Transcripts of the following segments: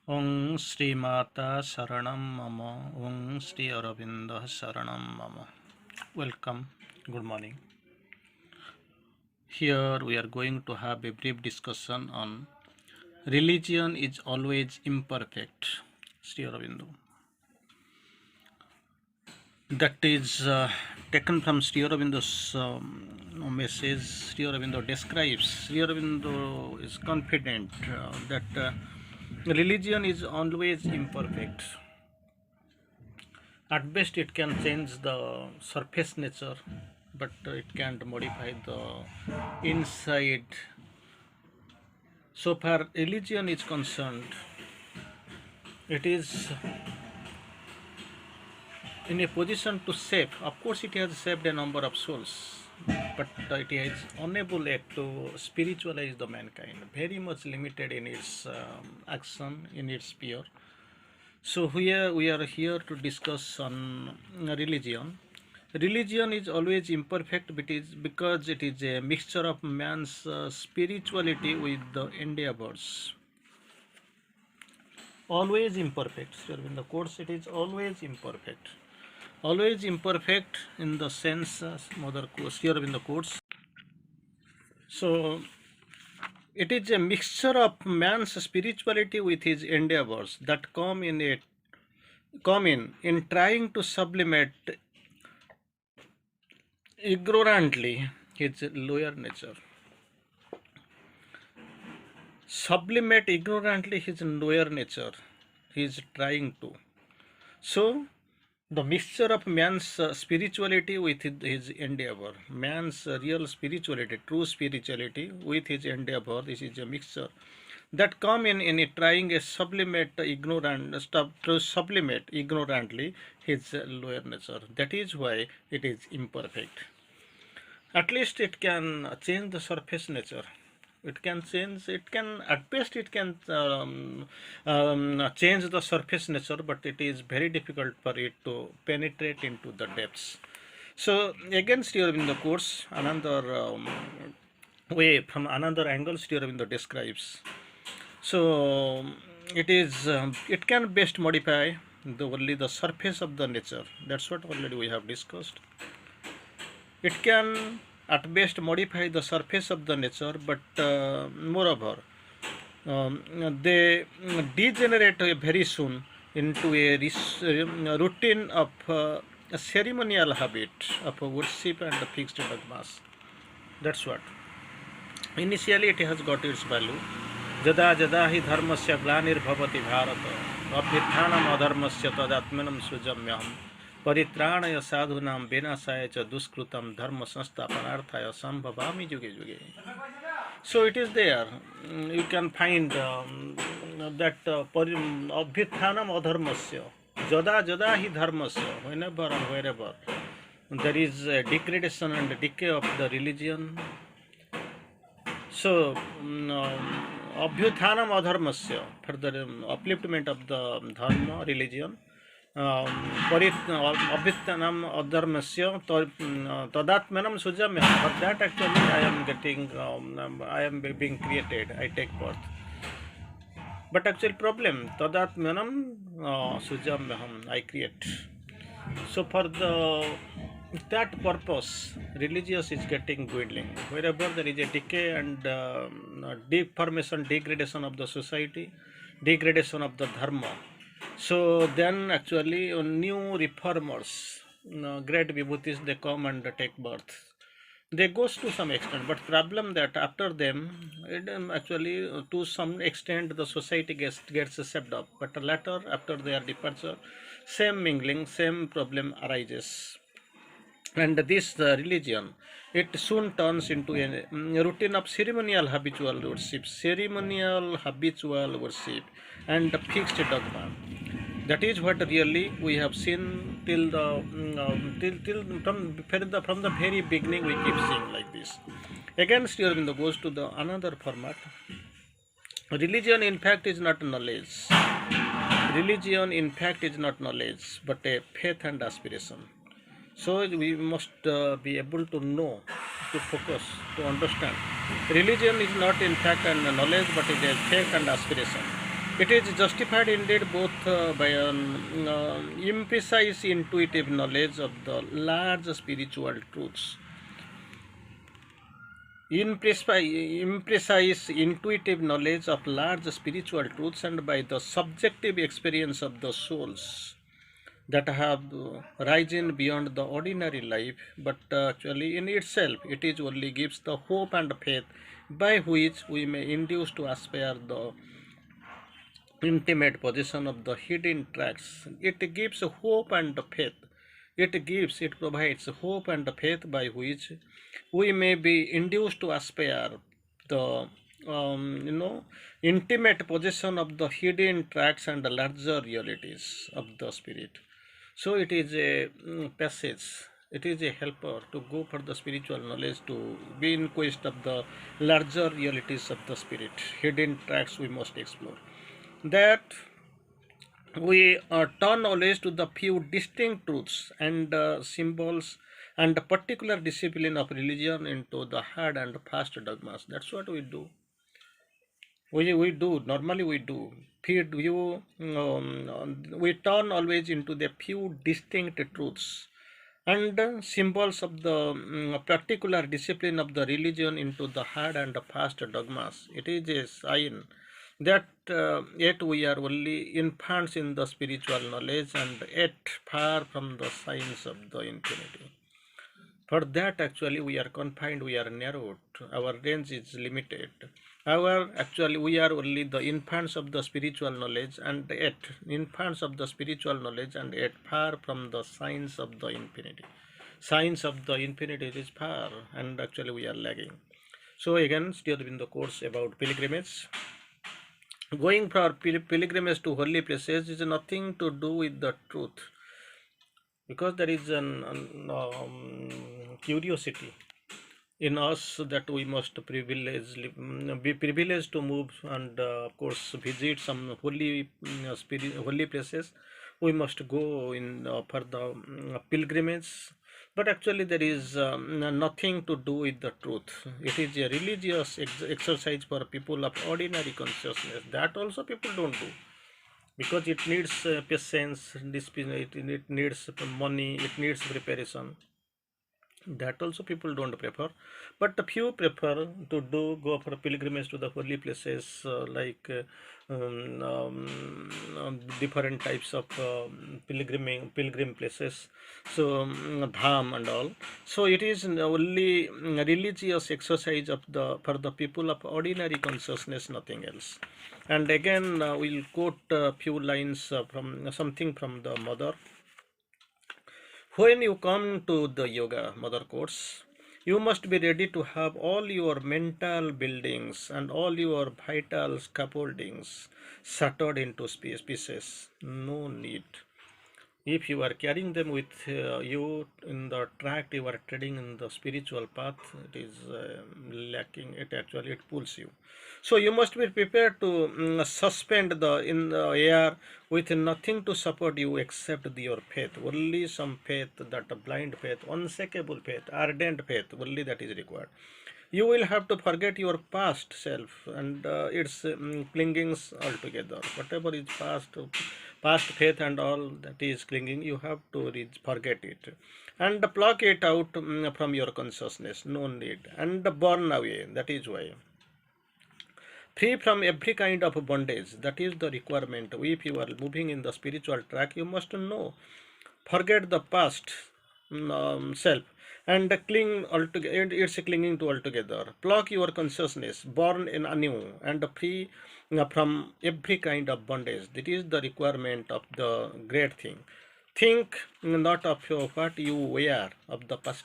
Om Sri Mata Saranam Mama, Om Sri Aurobindo Saranam Mama. Welcome, good morning. Here we are going to have a brief discussion on religion is always imperfect. Sri Aurobindo. That is taken from Sri Aurobindo's message. Sri Aurobindo describes, Sri Aurobindo is confident that religion is always imperfect. At best, it can change the surface nature, but it can't modify the inside. So far, religion is concerned, it is in a position to save. Of course, it has saved a number of souls, but it is unable yet to spiritualize the mankind. Very much limited in its action, in its sphere. So here we are here to discuss on religion. Religion is always imperfect because it is a mixture of man's spirituality with the endeavors. Always imperfect. In the course, it is always imperfect. Always imperfect in the sense, Mother course here in the course. So it is a mixture of man's spirituality with his endeavors that come in trying to sublimate ignorantly his lower nature. Sublimate ignorantly his lower nature. He is trying to. So the mixture of man's spirituality with his endeavor, man's real spirituality, true spirituality with his endeavor, this is a mixture that come in trying a sublimate ignorantly his lower nature. That is why it is imperfect. At least it can change the surface nature. It can at best it can change the surface nature, but it is very difficult for it to penetrate into the depths. So again, Sri Aurobindo course another way, from another angle, Sri Aurobindo describes. So it can best modify only the surface of the nature. That's what already we have discussed. It can at best modify the surface of the nature, but moreover, they degenerate very soon into a routine of a ceremonial habit of worship and fixed dogmas. That's what. Initially, it has got its value. Jada jada hi dharmasya glanirvavati bharata abhithanam adharmasya tadatmanam sujamyam परित्राणय साधूनां विनाशाय च दुष्कृतं धर्म संस्थापनार्थाय संभवामि जुगे जुगे. So it is there. You can find that abhyuthanam adharmasya jada jada hi dharmasya, whenever and wherever there is a degradation and decay of the religion. So abhyuthanam adharmasya, for the upliftment of the dharma, religion. Abhittanam adharmasya tadatmanam sujamya. For that actually I am being created, I take birth. But actual problem, tadatmanam sujamyaham, I create. So for that purpose, religious is getting dwindling. Wherever there is a decay and deformation, degradation of the society, degradation of the dharma, so then actually new reformers, great vibhutis, they come and take birth. They goes to some extent, but problem that after them, actually to some extent the society gets shaped up. But later, after their departure, same mingling, same problem arises. And this religion, it soon turns into a routine of ceremonial habitual worship, and fixed dogma. That is what really we have seen till from the very beginning. We keep seeing like this. Again, Sri Aurobindo goes to the another format. Religion, in fact, is not knowledge. Religion, in fact, is not knowledge, but a faith and aspiration. So we must be able to know, to focus, to understand. Religion is not in fact and knowledge, but it is faith and aspiration. It is justified indeed both by an imprecise intuitive knowledge of the large spiritual truths, imprecise intuitive knowledge of large spiritual truths, and by the subjective experience of the souls that have risen beyond the ordinary life, but actually in itself it is only gives the hope and faith by which we may induce to aspire the intimate possession of the hidden tracks. It gives hope and faith. It provides hope and faith by which we may be induced to aspire the intimate possession of the hidden tracks and the larger realities of the spirit. So it is a passage. It is a helper to go for the spiritual knowledge, to be in quest of the larger realities of the spirit. Hidden tracks we must explore. That we turn always to the few distinct truths and symbols and the particular discipline of religion into the hard and fast dogmas. That's what we do. We do normally we do feed you. We turn always into the few distinct truths and symbols of the particular discipline of the religion into the hard and fast dogmas. It is a sign that yet we are only infants in the spiritual knowledge and yet far from the signs of the infinity. For that actually we are confined, we are narrowed, our range is limited. However, actually we are only the infants of the spiritual knowledge and yet infants of the spiritual knowledge and yet far from the signs of the infinity. Signs of the infinity is far and actually we are lagging. So again, Sri Aurobindo quotes about pilgrimage. Going for pilgrimage to holy places is nothing to do with the truth, because there is an curiosity in us that we must be privileged to move and of course visit some holy places. We must go in for the pilgrimage, but actually there is nothing to do with the truth. It is a religious exercise for people of ordinary consciousness. That also people don't do, because it needs patience, discipline, it needs money, it needs preparation. That also people don't prefer, but a few prefer to go for pilgrimage to the holy places, like different types of pilgrim places, so dham and all. So it is only religious exercise of the for the people of ordinary consciousness, nothing else. And again we'll quote a few lines from something from the mother. When you come to the yoga mother course, you must be ready to have all your mental buildings and all your vital scaffoldings shattered into pieces. No need. If you are carrying them with you in the track you are treading in the spiritual path, it is lacking. It pulls you. So you must be prepared to suspend in the air with nothing to support you except your faith. Only some faith, that blind faith, unshakable faith, ardent faith, only that is required. You will have to forget your past self and its clingings altogether. Whatever is past faith and all that is clinging, you have to forget it and pluck it out from your consciousness. No need, and burn away. That is why. Free from every kind of bondage. That is the requirement. If you are moving in the spiritual track, you must know. Forget the past self and cling altogether. It's clinging to altogether. Pluck your consciousness, born in anew and free from every kind of bondage. That is the requirement of the great thing. Think not of what you were of the past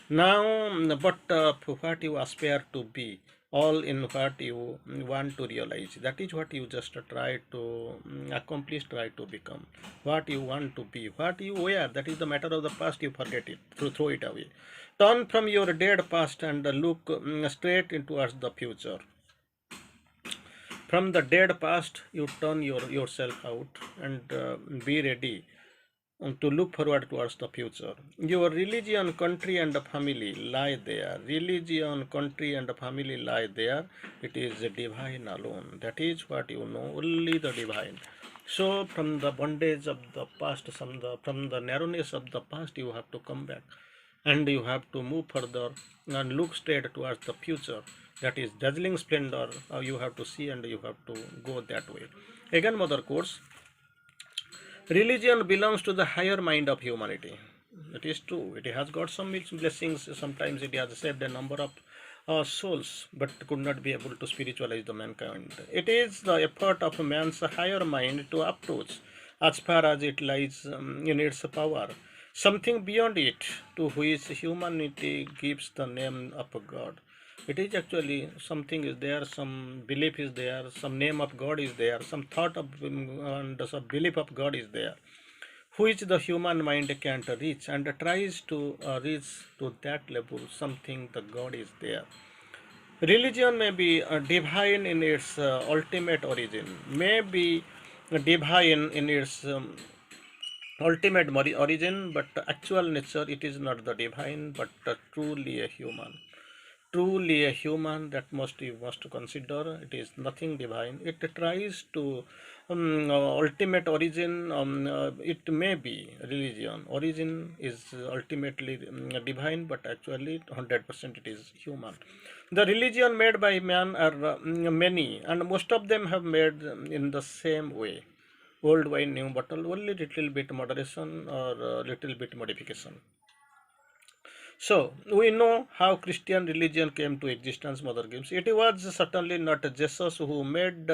now, but what you aspire to be, all in what you want to realize. That is what you just try to accomplish, try to become. What you want to be, what you were, that is the matter of the past, you forget it, throw it away. Turn from your dead past and look straight towards the future. From the dead past, you turn yourself out and be ready to look forward towards the future. Your religion, country, and family lie there. Religion, country, and family lie there. It is divine alone. That is what you know, only the divine. So, from the bondage of the past, from the narrowness of the past, you have to come back, and you have to move further and look straight towards the future. That is dazzling splendor. You have to see, and you have to go that way. Again, Mother quotes, religion belongs to the higher mind of humanity. It is true. It has got some blessings. Sometimes it has saved a number of souls, but could not be able to spiritualize the mankind. It is the effort of man's higher mind to approach, as far as it lies in its power, something beyond it, to which humanity gives the name of God. It is actually something is there, some belief is there, some name of God is there, some thought of and some belief of God is there, which the human mind can't reach, and tries to reach to that level. Something the God is there. Religion may be divine in its ultimate origin, may be divine in its ultimate origin, but actual nature it is not the divine, but truly a human. Truly a human, that you must consider. It is nothing divine. It tries to ultimate origin. It may be religion. Origin is ultimately divine, but actually 100% it is human. The religion made by man are many, and most of them have made in the same way. Old wine, new bottle, only little bit moderation or little bit modification. So we know how Christian religion came to existence, Mother gives. It was certainly not Jesus who made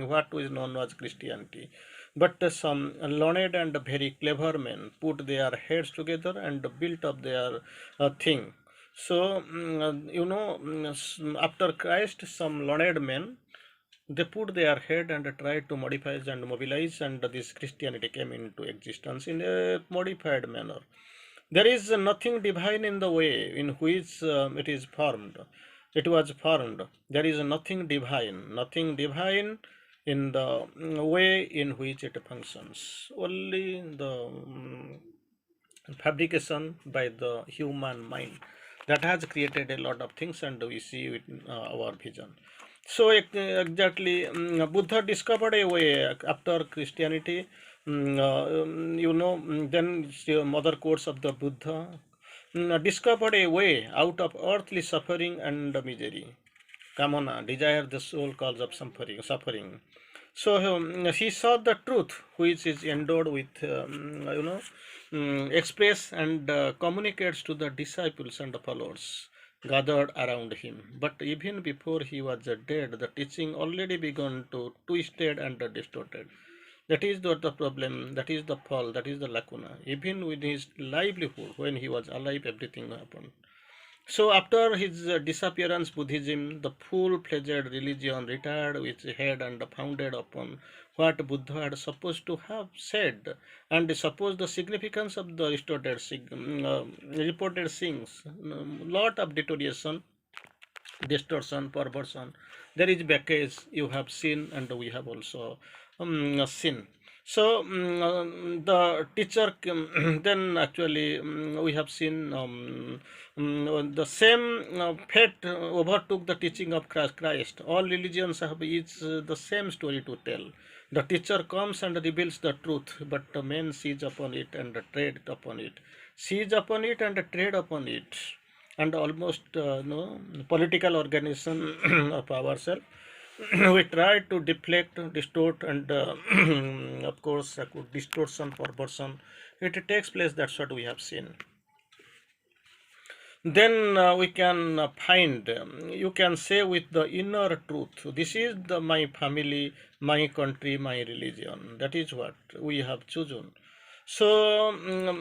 what is known as Christianity, but some learned and very clever men put their heads together and built up their thing. So after Christ, some learned men, they put their head and tried to modify and mobilize, and this Christianity came into existence in a modified manner. There is nothing divine in the way in which it is formed. It was formed. There is nothing divine in the way in which it functions. Only the fabrication by the human mind that has created a lot of things, and we see it in our vision. So exactly, Buddha discovered a way after Christianity. Then mother quotes of the Buddha, discovered a way out of earthly suffering and misery. Kamana, desire, the soul cause of suffering. So he saw the truth, which is endowed with, express and communicates to the disciples and the followers gathered around him. But even before he was dead, the teaching already begun to twisted and distorted. That is the problem, that is the fall, that is the lacuna. Even with his livelihood, when he was alive, everything happened. So after his disappearance, Buddhism, the full-fledged religion, retired with head and founded upon what Buddha had supposed to have said, and suppose the significance of the reported things, lot of deterioration, distortion, perversion. There is baggage you have seen, and we have also seen. So the teacher then actually we have seen the same fate overtook the teaching of Christ. All religions have each the same story to tell. The teacher comes and reveals the truth, but the men seize upon it and trade upon it, seize upon it and trade upon it, and almost no political organization of ourselves. We try to deflect, distort, and of course, distortion, perversion. It takes place. That's what we have seen. Then we can find, you can say with the inner truth, this is my family, my country, my religion. That is what we have chosen. So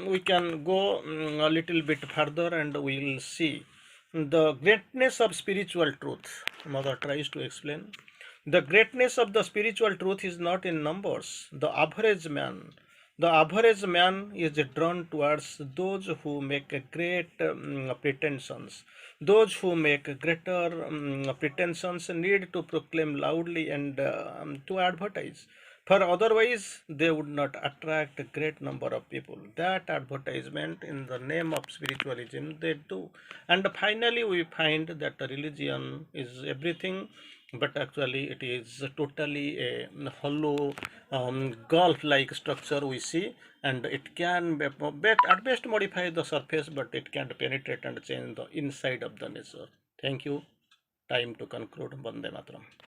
we can go a little bit further, and we will see the greatness of spiritual truth. Mother tries to explain. The greatness of the spiritual truth is not in numbers. The average man is drawn towards those who make great pretensions. Those who make greater pretensions need to proclaim loudly and to advertise. For otherwise, they would not attract a great number of people. That advertisement in the name of spiritualism they do. And finally, we find that the religion is everything, but actually, it is totally a hollow golf like structure we see, and it can at best modify the surface, but it can't penetrate and change the inside of the nature. Thank you. Time to conclude. Bande Matram.